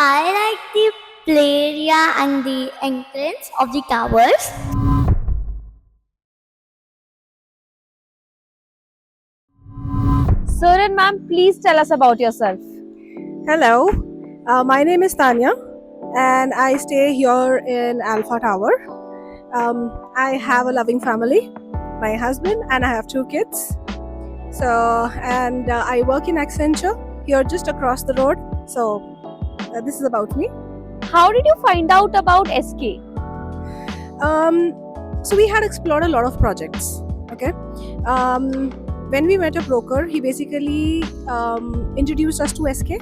I like the play area and the entrance of the towers. Sir and ma'am, please tell us about yourself. Hello, my name is Tanya, and I stay here in Alpha Tower. I have a loving family, my husband, and I have 2 kids. I work in Accenture here just across the road. This is about me. How did you find out about SK? So we had explored a lot of projects. Okay. When we met a broker, he basically introduced us to SK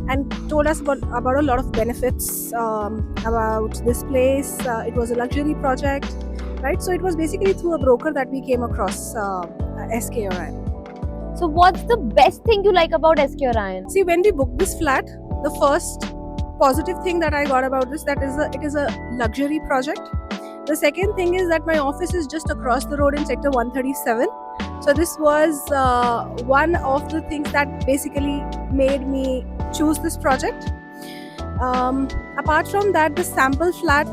and told us about a lot of benefits about this place. It was a luxury project, right? So it was basically through a broker that we came across SK Orion. So what's the best thing you like about SK Orion? See, when we booked this flat, the first positive thing that I got about this that it is a luxury project. The second thing is that my office is just across the road in sector 137. So this was one of the things that basically made me choose this project. Apart from that, the sample flat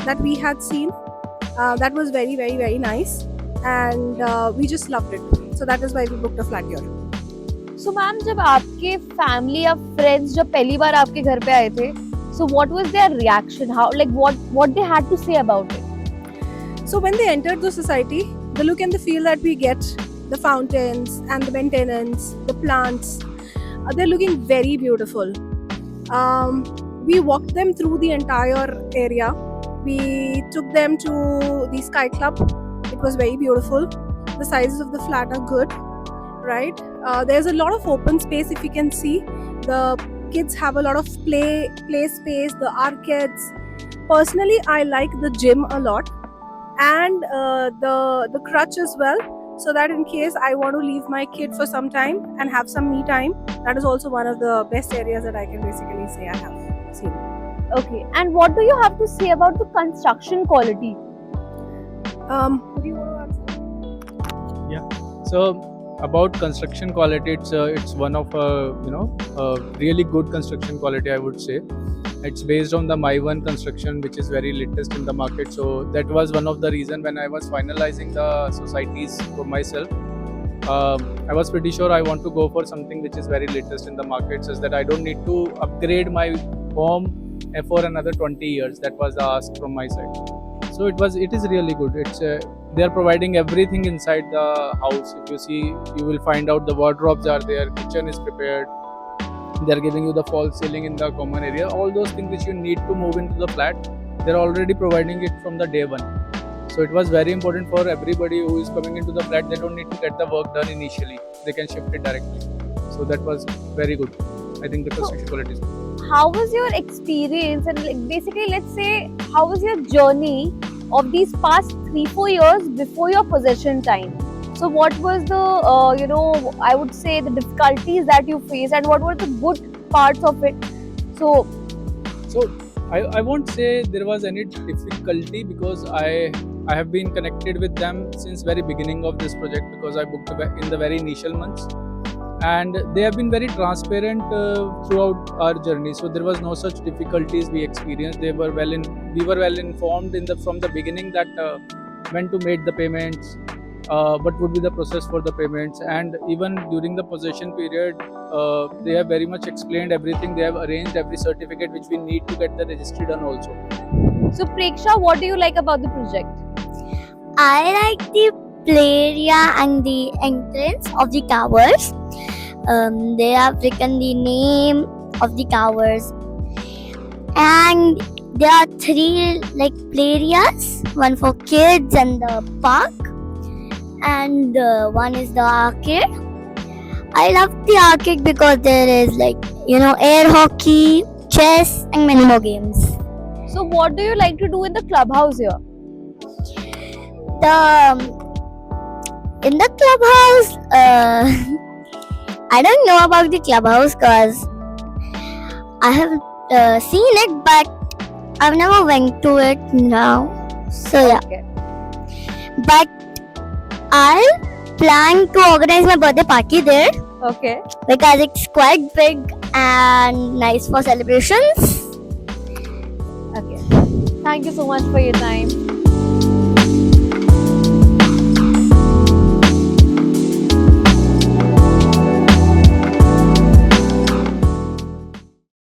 that we had seen, that was very, very, very nice, and we just loved it. So that is why we booked a flat here. So ma'am, जब आपके family या friends जब पहली बार आपके घर पे आए थे, so what was their reaction? How, like what they had to say about it? So when they entered the society, the look and the feel that we get, the fountains and the maintenance, the plants, they're looking very beautiful. We walked them through the entire area. We took them to the Sky Club. It was very beautiful. The sizes of the flat are good, right? There's a lot of open space. If you can see, the kids have a lot of play space, the arcades. Personally, I like the gym a lot, and the crutch as well, so that in case I want to leave my kid for some time and have some me time, that is also one of the best areas that I can basically say I have seen. Okay, and what do you have to say about the construction quality? Would you want to answer? So about construction quality, it's one of really good construction quality, I would say. It's based on the My One construction, which is very latest in the market. So that was one of the reason when I was finalizing the societies for myself. I was pretty sure I want to go for something which is very latest in the market, such that I don't need to upgrade my home for another 20 years. That was the ask from my side. So it is really good. They are providing everything inside the house. If you see, you will find out the wardrobes are there, kitchen is prepared. They are giving you the false ceiling in the common area. All those things which you need to move into the flat, they're already providing it from the day one. So it was very important for everybody who is coming into the flat. They don't need to get the work done initially. They can shift it directly. So that was very good. I think the construction quality is good. How was your experience, and like basically let's say how was your journey of these past 3-4 years before your possession time? So what was the I would say the difficulties that you faced, and what were the good parts of it? So I won't say there was any difficulty, because I have been connected with them since very beginning of this project, because I booked in the very initial months, and they have been very transparent throughout our journey. So there was no such difficulties we experienced. We were well informed from the beginning that when to make the payments, what would be the process for the payments, and even during the possession period, they have very much explained everything. They have arranged every certificate which we need to get the registry done also. so Preksha, what do you like about the project? I like the play area and the entrance of the towers. They have written the name of the towers, and there are 3 like play areas, one for kids and the park, and one is the arcade. I love the arcade because there is air hockey, chess, and many more games. So what do you like to do in the clubhouse here? In the clubhouse, I don't know about the clubhouse because I have seen it, but I've never went to it now. So yeah, Okay. but I plan to organize my birthday party there Okay. because it's quite big and nice for celebrations. Okay. Thank you so much for your time.